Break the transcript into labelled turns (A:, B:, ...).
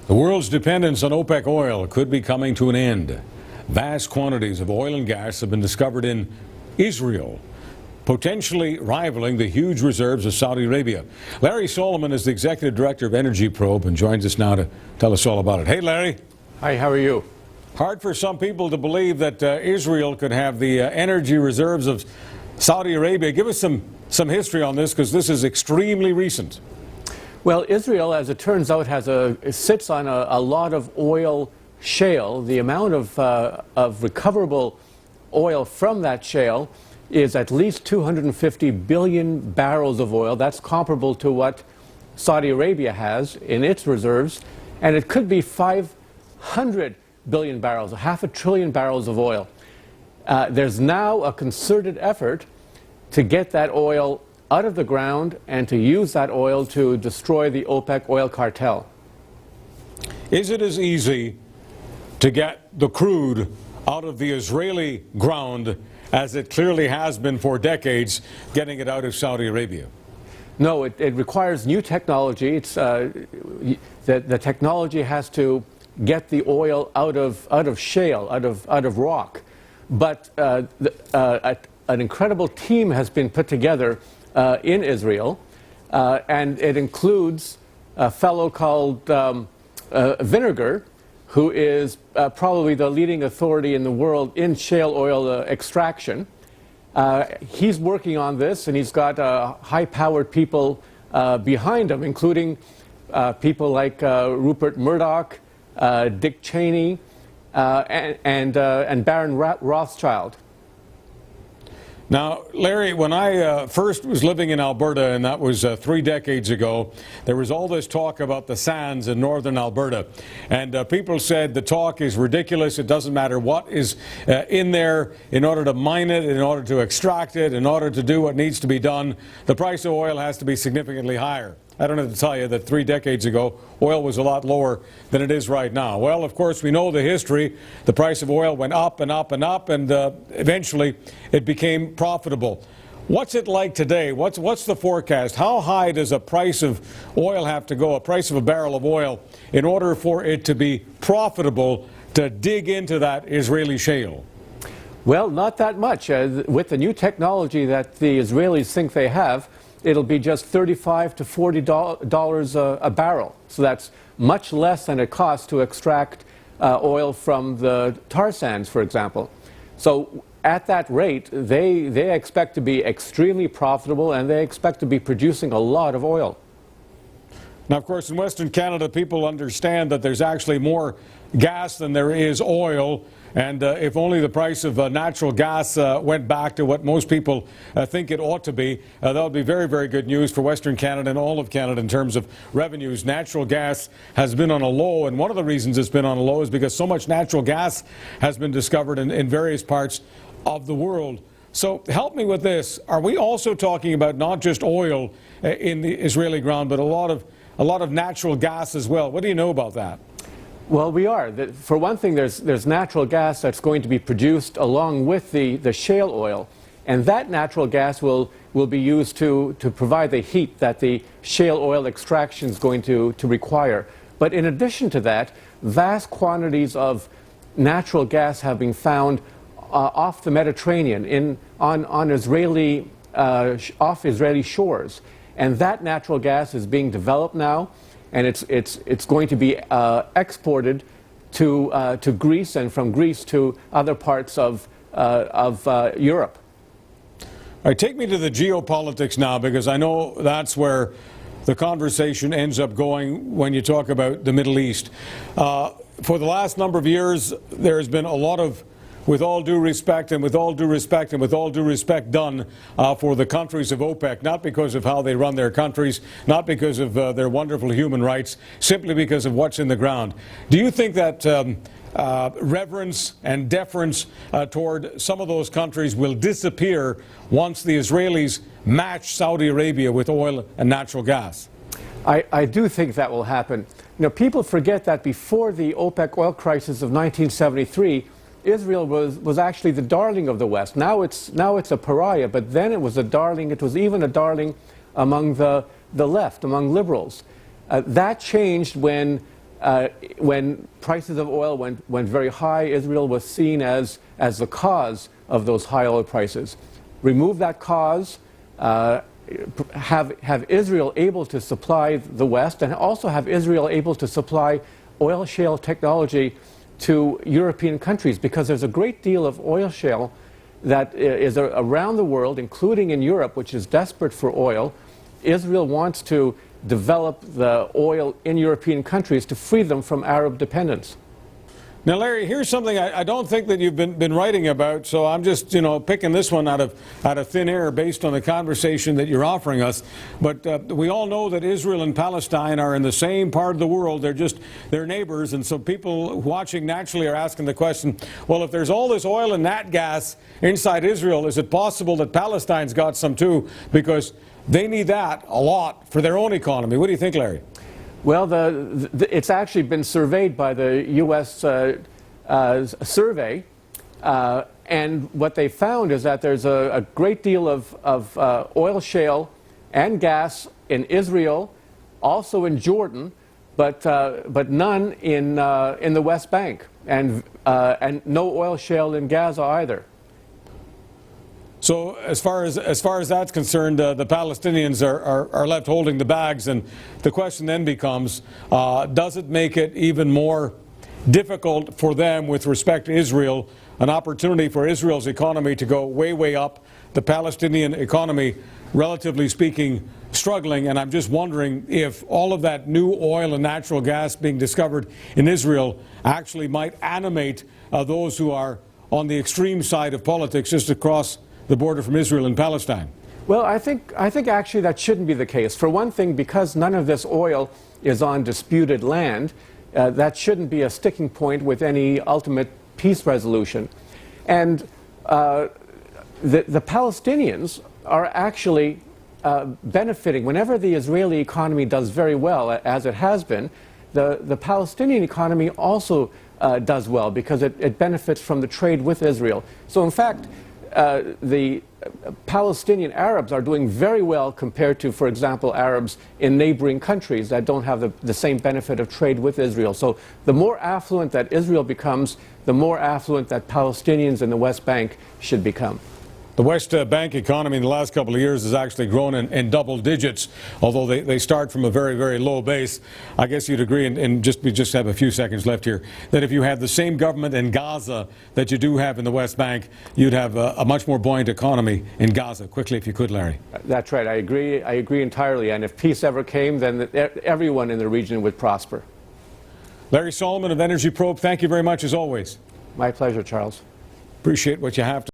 A: The world's dependence on OPEC oil could be coming to an end. Vast quantities of oil and gas have been discovered in Israel, potentially rivaling the huge reserves of Saudi Arabia. Larry Solomon is the executive director of Energy Probe and joins us now to tell us all about it. Hey, Larry.
B: Hi, how are you?
A: Hard for some people to believe that Israel could have the energy reserves of Saudi Arabia. Give us some history on this, because this is extremely recent.
B: Well, Israel, as it turns out, sits on a lot of oil shale. The amount of recoverable oil from that shale is at least 250 billion barrels of oil. That's comparable to what Saudi Arabia has in its reserves. And it could be 500 billion barrels, half a trillion barrels of oil. There's now a concerted effort to get that oil out of the ground and to use that oil to destroy the OPEC oil cartel.
A: Is it as easy to get the crude out of the Israeli ground as it clearly has been for decades, getting it out of Saudi Arabia?
B: No, it requires new technology. The technology has to get the oil out of shale, out of rock. But an incredible team has been put together in Israel, and it includes a fellow called Vinegar, who is probably the leading authority in the world in shale oil extraction. He's working on this, and he's got high-powered people behind him, including people like Rupert Murdoch, Dick Cheney, and Baron Rothschild.
A: Now, Larry, when I first was living in Alberta, and that was 3 decades ago, there was all this talk about the sands in northern Alberta. And people said the talk is ridiculous. It doesn't matter what is in there. In order to mine it, in order to extract it, in order to do what needs to be done, the price of oil has to be significantly higher. I don't have to tell you that 3 decades ago, oil was a lot lower than it is right now. Well, of course, we know the history. The price of oil went up and up and up, and eventually it became profitable. What's it like today? What's the forecast? How high does a price of oil have to go, a price of a barrel of oil, in order for it to be profitable to dig into that Israeli shale?
B: Well, not that much. With the new technology that the Israelis think they have, it'll be just $35 to $40 a barrel. So that's much less than it costs to extract oil from the tar sands, for example. So at that rate, they expect to be extremely profitable, and they expect to be producing a lot of oil.
A: Now, of course, in Western Canada, people understand that there's actually more gas than there is oil. And if only the price of natural gas went back to what most people think it ought to be, that would be very, very good news for Western Canada and all of Canada in terms of revenues. Natural gas has been on a low, and one of the reasons it's been on a low is because so much natural gas has been discovered in various parts of the world. So help me with this. Are we also talking about not just oil in the Israeli ground, but a lot of natural gas as well? What do you know about that?
B: Well, we are. For one thing, there's natural gas that's going to be produced along with the shale oil. And that natural gas will be used to provide the heat that the shale oil extraction is going to require. But in addition to that, vast quantities of natural gas have been found off the Mediterranean, on Israeli, off Israeli shores. And that natural gas is being developed now. And it's going to be exported to Greece, and from Greece to other parts of Europe.
A: All right, take me to the geopolitics now, because I know that's where the conversation ends up going when you talk about the Middle East. For the last number of years, there has been a lot of, with all due respect and with all due respect and with all due respect, done for the countries of OPEC, not because of how they run their countries, not because of their wonderful human rights, simply because of what's in the ground. Do you think that reverence and deference toward some of those countries will disappear once the Israelis match Saudi Arabia with oil and natural gas?
B: I do think that will happen. You know, people forget that before the OPEC oil crisis of 1973, Israel was actually the darling of the West. Now it's a pariah, but then it was a darling. It was even a darling among the left, among liberals. That changed when when prices of oil went very high, Israel was seen as the cause of those high oil prices. Remove that cause, have Israel able to supply the West, and also have Israel able to supply oil shale technology to European countries, because there's a great deal of oil shale that is around the world, including in Europe, which is desperate for oil. Israel wants to develop the oil in European countries to free them from Arab dependence.
A: Now, Larry, here's something I don't think that you've been writing about, so I'm just, picking this one out of thin air based on the conversation that you're offering us. But we all know that Israel and Palestine are in the same part of the world. They're neighbors, and so people watching naturally are asking the question, well, if there's all this oil and nat gas inside Israel, is it possible that Palestine's got some too? Because they need that a lot for their own economy. What do you think, Larry?
B: Well, it's actually been surveyed by the U.S. Survey, and what they found is that there's a great deal of oil shale and gas in Israel, also in Jordan, but none in the West Bank, and no oil shale in Gaza either.
A: So as far as that's concerned, the Palestinians are left holding the bags, and the question then becomes, does it make it even more difficult for them with respect to Israel, an opportunity for Israel's economy to go way up, the Palestinian economy, relatively speaking, struggling? And I'm just wondering if all of that new oil and natural gas being discovered in Israel actually might animate those who are on the extreme side of politics just across the border from Israel and Palestine.
B: Well, I think actually that shouldn't be the case. For one thing, because none of this oil is on disputed land, that shouldn't be a sticking point with any ultimate peace resolution. And the Palestinians are actually benefiting. Whenever the Israeli economy does very well, as it has been, the Palestinian economy also does well, because it benefits from the trade with Israel. So in fact, the Palestinian Arabs are doing very well compared to, for example, Arabs in neighboring countries that don't have the same benefit of trade with Israel. So the more affluent that Israel becomes, the more affluent that Palestinians in the West Bank should become.
A: The West Bank economy in the last couple of years has actually grown in double digits, although they start from a very low base. I guess you'd agree, and we just have a few seconds left here, that if you had the same government in Gaza that you do have in the West Bank, you'd have a much more buoyant economy in Gaza. Quickly, if you could, Larry.
B: That's right. I agree entirely. And if peace ever came, then everyone in the region would prosper.
A: Larry Solomon of Energy Probe, thank you very much as always.
B: My pleasure, Charles.
A: Appreciate what you have to